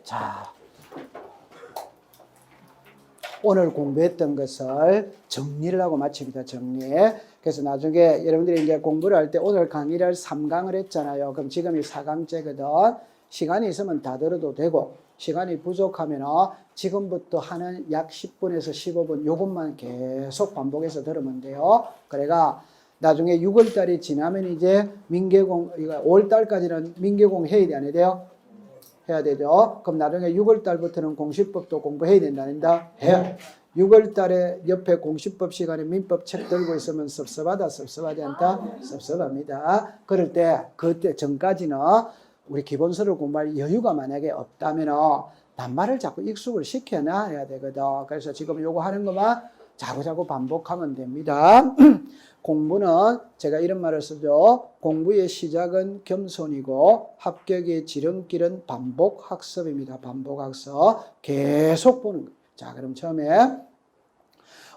자, 오늘 공부했던 것을 정리를 하고 마칩니다. 정리. 그래서 나중에 여러분들이 이제 공부를 할 때 오늘 강의를 3강을 했잖아요. 그럼 지금이 4강째거든. 시간이 있으면 다 들어도 되고, 시간이 부족하면 지금부터 하는 약 10분에서 15분 요것만 계속 반복해서 들으면 돼요. 그래가 나중에 6월달이 지나면 이제 민계공, 5월달까지는 민계공 해야 돼, 안 해야 돼요? 해야 되죠. 그럼 나중에 6월달부터는 공시법도 공부해야 된다는다? 해. 6월달에 옆에 공시법 시간에 민법 책 들고 있으면 섭섭하다, 섭섭하지 않다? 섭섭합니다. 그럴 때, 그때 전까지는 우리 기본서를 공부할 여유가 만약에 없다면 낱말을 자꾸 익숙을 시켜놔야 되거든. 그래서 지금 요거 하는 것만 자꾸자꾸 반복하면 됩니다. 공부는 제가 이런 말을 쓰죠. 공부의 시작은 겸손이고 합격의 지름길은 반복 학습입니다. 반복 학습. 계속 보는 거예요. 자, 그럼 처음에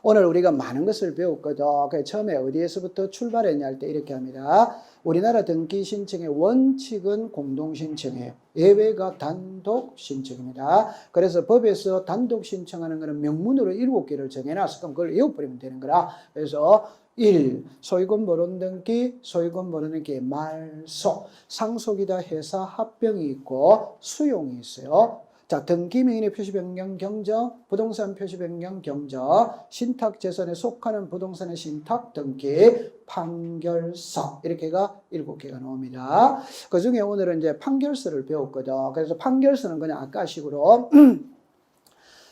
오늘 우리가 많은 것을 배웠거든. 그래서 처음에 어디에서부터 출발했냐 할 때 이렇게 합니다. 우리나라 등기 신청의 원칙은 공동 신청이에요. 예외가 단독 신청입니다. 그래서 법에서 단독 신청하는 것은 명문으로 7개를 정해놨어. 그럼 그걸 외워버리면 되는 거라. 그래서 1. 소유권 번호 등기, 소유권 번호 등기 말소. 상속이다 해서 합병이 있고 수용이 있어요. 자, 등기명인의 표시 변경 경정, 부동산 표시 변경 경정, 신탁 재산에 속하는 부동산의 신탁 등기, 판결서. 이렇게가 7개가 나옵니다. 그 중에 오늘은 이제 판결서를 배웠거든. 그래서 판결서는 그냥 아까 식으로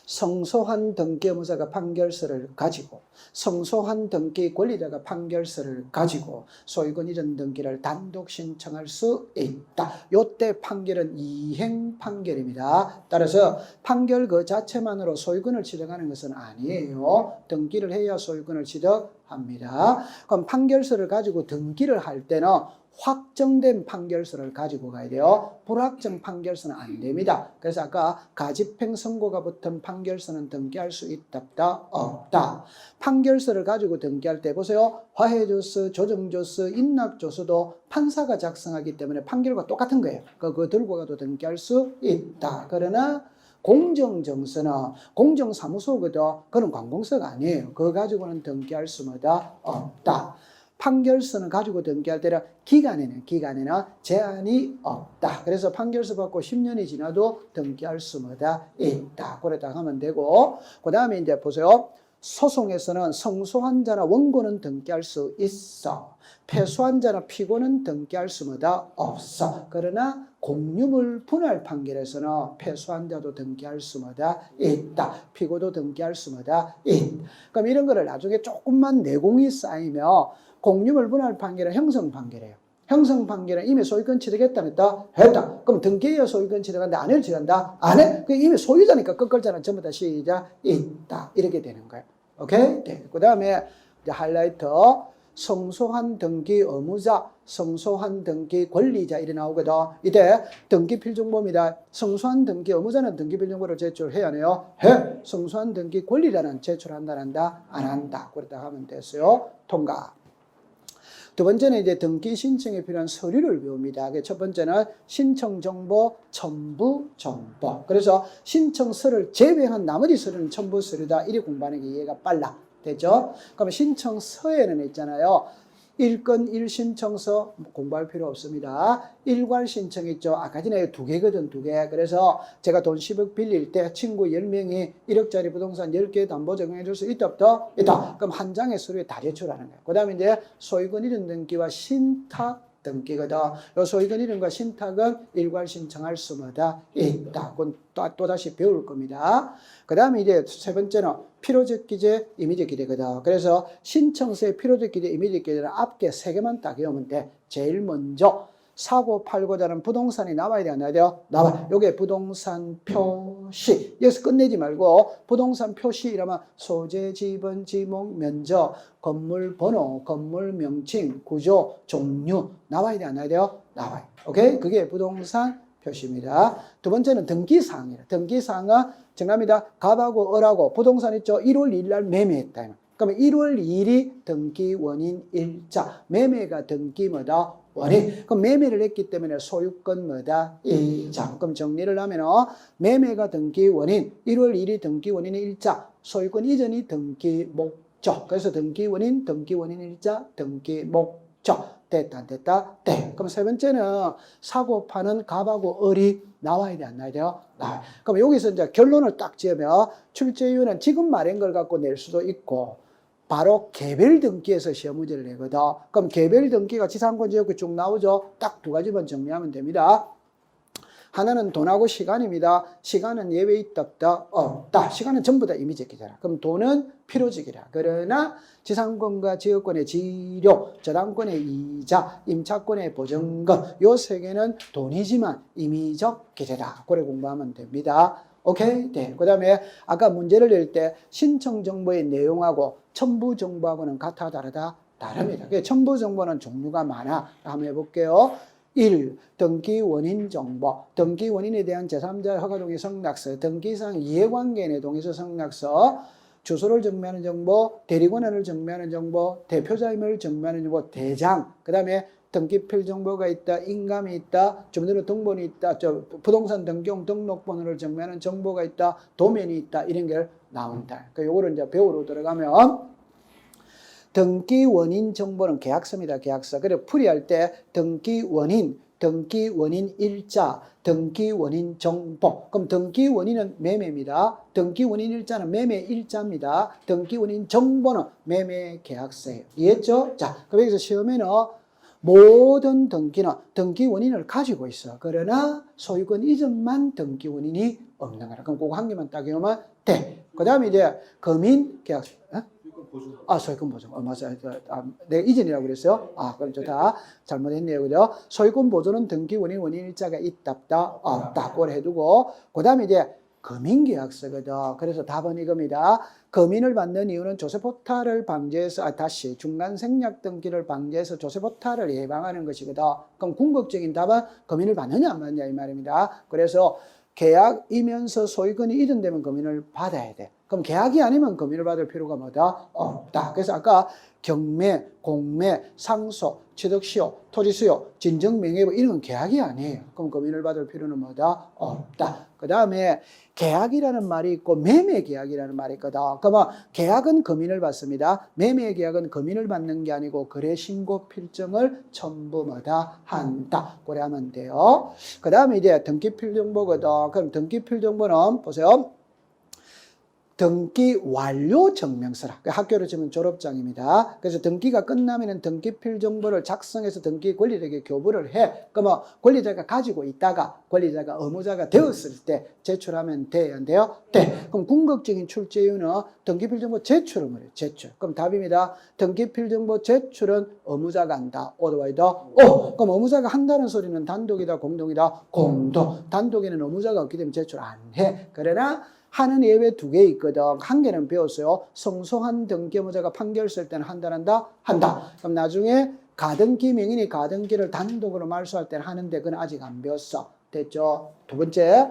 성소한 등기 의무자가 판결서를 가지고 성소한 등기 권리자가 판결서를 가지고 소유권 이전 등기를 단독 신청할 수 있다. 요때 판결은 이행 판결입니다. 따라서 판결 그 자체만으로 소유권을 취득하는 것은 아니에요. 등기를 해야 소유권을 취득합니다. 그럼 판결서를 가지고 등기를 할 때는 확정된 판결서를 가지고 가야 돼요. 불확정 판결서는 안 됩니다. 그래서 아까 가집행 선고가 붙은 판결서는 등기할 수 있다, 없다. 판결서를 가지고 등기할 때 보세요. 화해조서, 조정조서, 인락조서도 판사가 작성하기 때문에 판결과 똑같은 거예요. 그거 들고 가도 등기할 수 있다. 그러나 공정정서는 공정사무소거든. 그건 관공서가 아니에요. 그거 가지고는 등기할 수마다 없다. 판결서는 가지고 등기할 때는 기간에는 제한이 없다. 그래서 판결서 받고 10년이 지나도 등기할 수마다 있다. 그랬다 하면 되고, 그 다음에 이제 보세요. 소송에서는 성소한 자나 원고는 등기할 수 있어. 패소한 자나 피고는 등기할 수마다 없어. 그러나 공유물 분할 판결에서는 패소한 자도 등기할 수마다 있다. 피고도 등기할 수마다 있다. 그럼 이런 거를 나중에 조금만 내공이 쌓이면 공유물 분할 판결은 형성 판결이에요. 형성 판결은 이미 소유권 취득했다 했다? 했다. 그럼 등기해야 소유권 취득한데 안 해도 취득한다? 안 해? 그 이미 소유자니까 끝글자는 전부 다 시작 있다. 이렇게 되는 거예요. 오케이? 네. 그 다음에 이제 하이라이터 성소한 등기 의무자, 성소한 등기 권리자 이래 나오거든. 이때 등기 필증보입니다. 성소한 등기 의무자는 등기 필증보를 제출해야 하네요. 해. 성소한 등기 권리자는 제출한다, 안 한다? 안 한다. 그렇다 하면 됐어요. 통과. 두 번째는 이제 등기 신청에 필요한 서류를 배웁니다. 첫 번째는 신청 정보, 첨부 정보. 그래서 신청서를 제외한 나머지 서류는 첨부 서류다. 이리 공부하는 게 이해가 빨라. 됐죠? 그러면 신청서에는 있잖아요. 1건 1신청서 공부할 필요 없습니다. 일괄 신청 있죠. 아까 전에 2개거든, 2개. 그래서 제가 돈 10억 빌릴 때 친구 10명이 1억짜리 부동산 10개 담보 적용해 줄 수 있다, 없다? 있다. 그럼 한 장의 서류에 다 제출하는 거예요. 그 다음에 이제 소유권 이전 등기와 신탁 등기거든. 요 소유권 이전과 신탁은 일괄 신청할 수마다 있다. 그건 또다시 배울 겁니다. 그 다음에 이제 세 번째는 필요적 기재, 이미지 기재거든. 그래서 신청서의 필요적 기재, 이미지 기재는 앞에 3개만 딱 외우면 돼. 제일 먼저 사고 팔고자 하는 부동산이 나와야 돼, 안 나와야 돼요? 나와. 요게 부동산 표시. 여기서 끝내지 말고 부동산 표시 이러면 소재, 지번, 지목, 면적, 건물 번호, 건물 명칭, 구조, 종류 나와야 돼, 안 나와야 돼요? 나와요. 오케이? 그게 부동산 표시입니다. 두 번째는 등기사항이에요. 등기사항은 정답입니다. 갑하고 을하고 부동산 있죠? 1월 2일 날 매매했다. 그러면 1월 2일이 등기 원인 일자, 매매가 등기마다 원인. 그럼 매매를 했기 때문에 소유권 뭐다? 이자. 그럼 정리를 하면 매매가 등기 원인, 1월 1일 등기 원인의 일자, 소유권 이전이 등기 목적. 그래서 등기 원인 일자, 등기 목적. 됐다, 안 됐다? 네. 그럼 세 번째는 사고 파는 갑하고 을이 나와야 돼, 안 나와야 돼요? 나와요. 그럼 여기서 이제 결론을 딱 지으면 출제 이유는 지금 말한 걸 갖고 낼 수도 있고, 바로 개별 등기에서 시험 문제를 내거든. 그럼 개별 등기가 지상권 지역구 쭉 나오죠? 딱 두 가지만 정리하면 됩니다. 하나는 돈하고 시간입니다. 시간은 예외 있다 없다? 없다. 시간은 전부 다 이미 제기잖아. 그럼 돈은 필요직이라. 그러나 지상권과 지역권의 지료, 저당권의 이자, 임차권의 보증금 요 세 개는 돈이지만 임의적 기재다. 그래 공부하면 됩니다. 오케이? 네. 그 다음에 아까 문제를 낼 때 신청 정보의 내용하고 첨부 정보하고는 같아 다르다? 다릅니다. 첨부 정보는 종류가 많아. 한번 해볼게요. 1. 등기 원인 정보, 등기 원인에 대한 제3자 허가동의 성락서, 등기상 이해관계인의 동의서 성락서, 주소를 정리하는 정보, 대리권한을 정리하는 정보, 대표자임을 정리하는 정보, 대장, 그 다음에 등기필 정보가 있다, 인감이 있다, 주민등록 등본이 있다, 부동산 등기용 등록번호를 정리하는 정보가 있다, 도면이 있다, 이런 게 나온다. 요거를 이제 배우러 들어가면 등기 원인 정보는 계약서입니다. 계약서. 그리고 풀이할 때 등기 원인 일자, 등기 원인 정보. 그럼 등기 원인은 매매입니다. 등기 원인 일자는 매매 일자입니다. 등기 원인 정보는 매매 계약서예요. 이해했죠? 자, 그럼 여기서 시험에는 모든 등기는 등기 원인을 가지고 있어. 그러나 소유권 이전만 등기 원인이 없는 거라. 그럼 그거 한 개만 딱 외우면 돼. 그 다음에 이제 금인 계약서. 소유권 보존. 맞아요. 내가 이전이라고 그랬어요. 그럼 다 잘못했네요. 그죠? 소유권 보존은 등기 원인 일자가 있다, 없다. 그걸 해두고. 그 다음에 이제 금인계약서거든. 그래서 답은 이겁니다. 금인을 받는 이유는 조세포탈을 방지해서, 중간 생략 등기를 방지해서 조세포탈을 예방하는 것이거든. 그럼 궁극적인 답은 금인을 받느냐, 안 받느냐, 이 말입니다. 그래서 계약이면서 소유권이 이전되면 금인을 받아야 돼. 그럼 계약이 아니면 금인을 받을 필요가 뭐다? 없다. 그래서 아까 경매, 공매, 상속, 취득시효, 토지수요, 진정명예부 이런 건 계약이 아니에요. 그럼 금인을 받을 필요는 뭐다? 없다. 그 다음에 계약이라는 말이 있고 매매 계약이라는 말이 있거든. 그러면 계약은 금인을 받습니다. 매매 계약은 금인을 받는 게 아니고 거래 신고 필증을 첨부 뭐다? 한다. 그래 하면 돼요. 그 다음에 이제 등기필 정보거든. 그럼 등기필 정보는 보세요. 등기 완료 증명서라. 학교로 치면 졸업장입니다. 그래서 등기가 끝나면 등기필 정보를 작성해서 등기 권리자에게 교부를 해. 그러면 권리자가 가지고 있다가 권리자가 의무자가 되었을 때 제출하면 돼요, 안 돼요? 네. 그럼 궁극적인 출제 이유는 등기필 정보 제출을 말해요. 제출. 그럼 답입니다. 등기필 정보 제출은 의무자가 한다. 오더와이더 그럼 의무자가 한다는 소리는 단독이다, 공동이다? 공동. 단독에는 의무자가 없기 때문에 제출 안 해. 그러나 하는 예외 두 개 있거든. 한 개는 배웠어요. 성소한 등기 의무자가 판결 쓸 때는 한다. 그럼 나중에 가등기 명인이 가등기를 단독으로 말소할 때는 하는데 그건 아직 안 배웠어. 됐죠? 두 번째,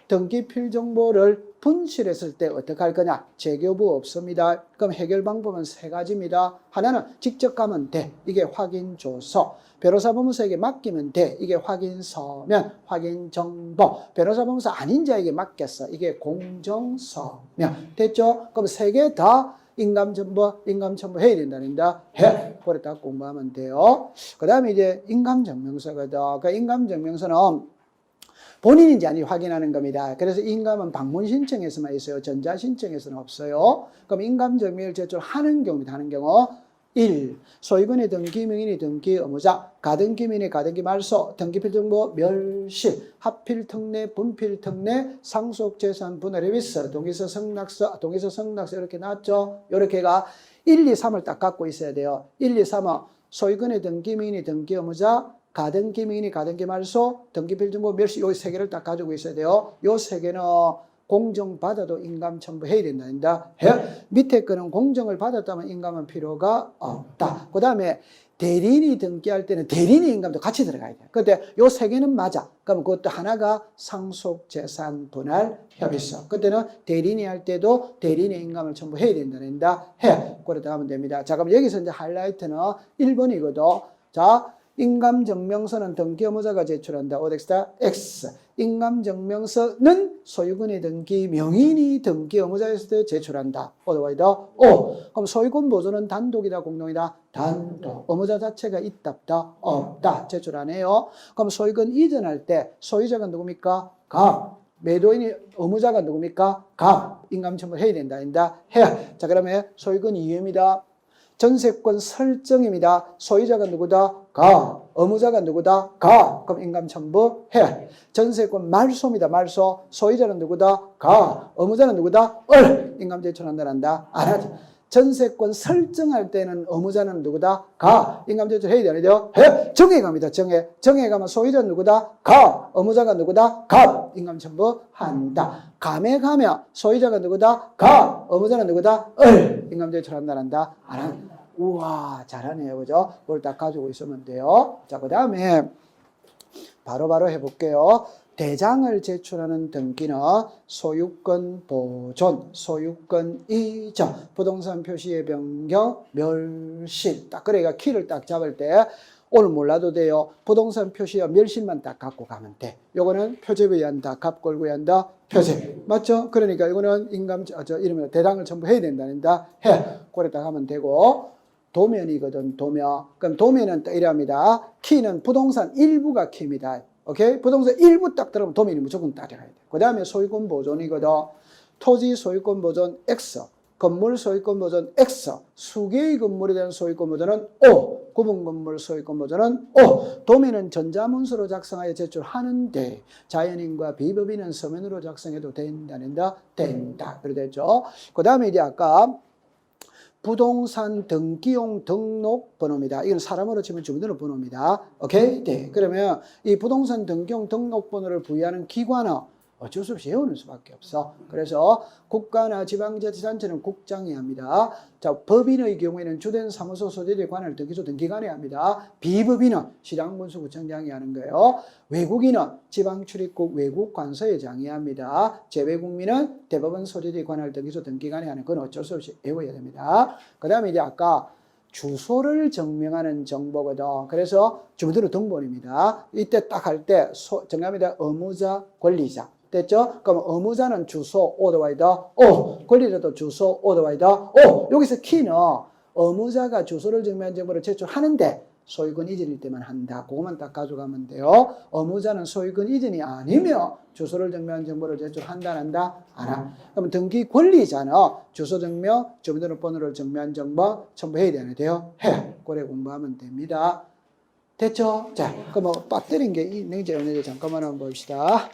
등기 필정보를 분실했을 때 어떻게 할 거냐? 재교부 없습니다. 그럼 해결 방법은 세 가지입니다. 하나는 직접 가면 돼. 이게 확인조서. 변호사 법무사에게 맡기면 돼. 이게 확인서면, 확인정보. 변호사 법무사 아닌 자에게 맡겼어. 이게 공정서면. 됐죠? 그럼 세 개 다 인감정보 해야 된다는다. 해. 그래 다 공부하면 돼요. 그 다음에 이제 인감증명서거든. 그 인감증명서는 본인인지 아닌지 확인하는 겁니다. 그래서 인감은 방문 신청에서만 있어요. 전자 신청에서는 없어요. 그럼 인감증명을 제출하는 경우입니다. 하는 경우 1. 소유권의 등기 명인이 등기 의무자, 가등기민의 가등기 말소, 등기필정보 멸실, 합필특례, 분필특례, 상속재산 분할 해비서, 동의서 성락서 이렇게 나왔죠. 이렇게가 1, 2, 3을 딱 갖고 있어야 돼요. 1, 2, 3은 소유권의 등기 명인이 등기 의무자, 가등기 명인이 가등기 말소, 등기필정보 멸실 요 세 개를 딱 가지고 있어야 돼요. 요 세 개는 공정받아도 인감 첨부해야 된다. 밑에 거는 공정을 받았다면 인감은 필요가 없다. 그 다음에 대리인이 등기할 때는 대리인의 인감도 같이 들어가야 돼요. 근데 요 세 개는 맞아. 그럼 그것도 하나가 상속재산 분할 협의서. 그때는 대리인이 할 때도 대리인의 인감을 첨부해야 된다. 그래 들어가면 됩니다. 자, 그럼 여기서 이제 하이라이트는 1번이거든. 자, 인감증명서는 등기 의무자가 제출한다. OX다. X. 인감증명서는 소유권이 등기 명인이 등기 의무자였을 때 제출한다. Y다. O. 그럼 소유권 보존은 단독이다, 공동이다? 단독. 의무자 자체가 있다, 없다? 없다. 제출 안 해요. 그럼 소유권 이전할 때 소유자가 누굽니까? 갑. 매도인이 의무자가 누굽니까? 갑. 인감청구 해야 된다, 아니다? 해야. 자, 그러면 소유권 이유입니다. 전세권 설정입니다. 소유자가 누구다? 가. 의무자가 누구다? 가. 그럼 인감 첨부 해. 전세권 말소입니다. 말소. 소유자는 누구다? 가. 의무자는 누구다? 얼. 인감 제출한다, 한다? 안 하죠. 전세권 설정할 때는 의무자는 누구다? 가. 인감 제출 해야 되는데요? 해. 정해 갑니다. 정해. 정해 가면 소유자는 누구다? 가. 의무자가 누구다? 가. 인감 첨부 한다. 감에 가면 소유자가 누구다? 가. 의무자는 누구다? 얼. 인감 제출한다, 한다? 안 한다. 우와, 잘하네요. 그죠? 그걸 딱 가지고 있으면 돼요. 자, 그 다음에 바로바로 해볼게요. 대장을 제출하는 등기는 소유권 보존, 소유권 이전, 부동산 표시의 변경, 멸실. 딱 그래가 키를 딱 잡을 때 오늘 몰라도 돼요. 부동산 표시와 멸실만 딱 갖고 가면 돼. 요거는 표제부에 한다. 갑 걸고 한다. 표제. 맞죠? 그러니까 이거는 이러면 대장을 전부 해야 된다는다. 해. 그래 딱 하면 되고. 도면이거든, 도면. 그럼 도면은 또 이랍니다. 키는 부동산 일부가 키입니다. 오케이? 부동산 일부 딱 들어가면 도면이 무조건 따라가야 돼. 그 다음에 소유권 보존이거든. 토지 소유권 보존 X, 건물 소유권 보존 X, 수개의 건물에 대한 소유권 보존은 O, 구분 건물 소유권 보존은 O. 도면은 전자문서로 작성하여 제출하는데 자연인과 비법인은 서면으로 작성해도 된다. 그래 됐죠? 그 다음에 이제 아까 부동산 등기용 등록번호입니다. 이건 사람으로 치면 주민등록 번호입니다. 오케이? 네. 그러면 이 부동산 등기용 등록번호를 부여하는 기관은 어쩔 수 없이 외우는 수밖에 없어. 그래서 국가나 지방자치단체는 국장이 합니다. 자, 법인의 경우에는 주된 사무소 소재지에 관할 등기소 등기관이 합니다. 비법인은 시장군수구청장이 하는 거예요. 외국인은 지방출입국 외국관서회장이 합니다. 재외국민은 대법원 소재지에 관할 등기소 등기관이 하는 건 어쩔 수 없이 외워야 됩니다. 그 다음에 이제 아까 주소를 증명하는 정보거든. 그래서 주민등록 등본입니다. 이때 딱 할 때 정합니다. 의무자, 권리자. 됐죠? 그럼 의무자는 주소, 오더와이더, 오. 권리자도 주소, 오더와이더, 오. 여기서 키는 의무자가 주소를 증명한 정보를 제출하는데 소유권 이전일 때만 한다. 그것만 딱 가져가면 돼요. 의무자는 소유권 이전이 아니면 주소를 증명한 정보를 제출한다, 안 한다? 안 한다. 그럼 등기 권리자는 주소 증명, 주민등록번호를 증명한 정보 첨부해야 되는데요. 해. 그래 공부하면 됩니다. 됐죠? 자, 그럼 빠뜨린 게 있는지 없는지 잠깐만 한번 봅시다.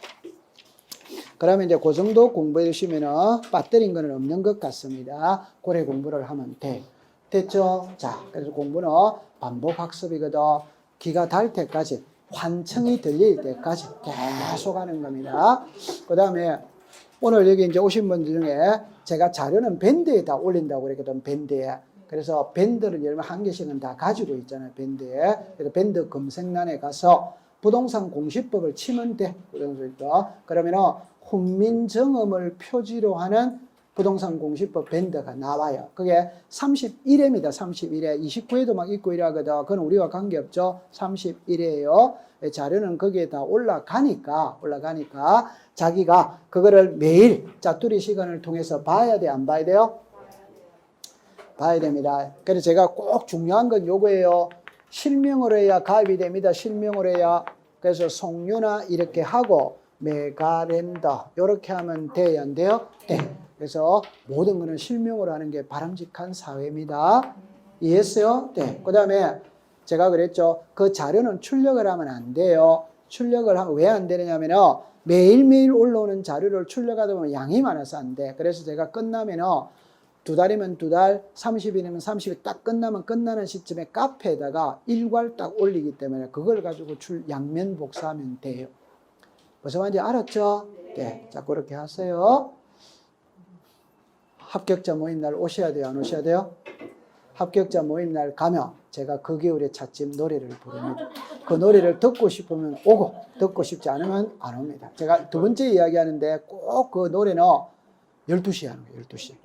그러면 이제 그 정도 공부해 주시면은 빠뜨린 거는 없는 것 같습니다. 고래 공부를 하면 돼. 됐죠? 자, 그래서 공부는 반복 학습이거든. 기가 닿을 때까지, 환청이 들릴 때까지 계속 하는 겁니다. 그 다음에 오늘 여기 이제 오신 분들 중에 제가 자료는 밴드에 다 올린다고 그랬거든, 밴드에. 그래서 밴드를 열면 한 개씩은 다 가지고 있잖아요, 밴드에. 그래서 밴드 검색란에 가서 부동산 공시법을 치면 돼. 그러면은 훈민정음을 표지로 하는 부동산 공시법 밴드가 나와요. 그게 31회입니다. 31회. 29회도 막 있고 이러거든. 그건 우리와 관계없죠. 31회예요. 자료는 거기에 다 올라가니까 자기가 그거를 매일 짜투리 시간을 통해서 봐야 돼, 안 봐야 돼요? 봐야 됩니다. 그래서 제가 꼭 중요한 건 요거예요. 실명으로 해야 가입이 됩니다. 실명으로 해야. 그래서 송유나 이렇게 하고 메가랜더 이렇게 하면 돼야 안 돼요? 네. 그래서 모든 거는 실명으로 하는 게 바람직한 사회입니다. 이해했어요? 네. 그 다음에 제가 그랬죠. 그 자료는 출력을 하면 안 돼요. 출력을 하면 왜 안 되느냐면은 매일매일 올라오는 자료를 출력하다 보면 양이 많아서 안 돼. 그래서 제가 끝나면은 2달이면 2달, 30일이면 30일 딱 끝나면 끝나는 시점에 카페에다가 일괄 딱 올리기 때문에 그걸 가지고 양면 복사하면 돼요. 무슨 말인지 알았죠? 네. 자, 그렇게 하세요. 합격자 모임 날 오셔야 돼요? 안 오셔야 돼요? 합격자 모임 날 가면 제가 그 겨울의 찻집 노래를 부릅니다. 그 노래를 듣고 싶으면 오고 듣고 싶지 않으면 안 옵니다. 제가 두 번째 이야기하는데 꼭 그 노래는 12시에 하는 거예요. 12시.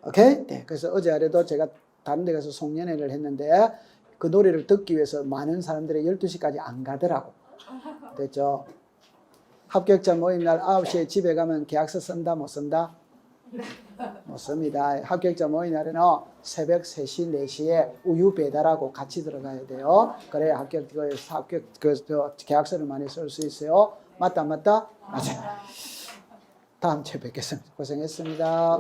오케이? 네. 그래서 어제 아래도 제가 다른 데 가서 송년회를 했는데 그 노래를 듣기 위해서 많은 사람들이 12시까지 안 가더라고. 됐죠? 합격자 모임 날 9시에 집에 가면 계약서 쓴다, 못 쓴다? 못 씁니다. 합격자 모임 날에는 새벽 3시, 4시에 우유 배달하고 같이 들어가야 돼요. 그래야 계약서를 많이 쓸 수 있어요. 맞다, 안 맞다? 맞아요. 다음 주에 뵙겠습니다. 고생했습니다.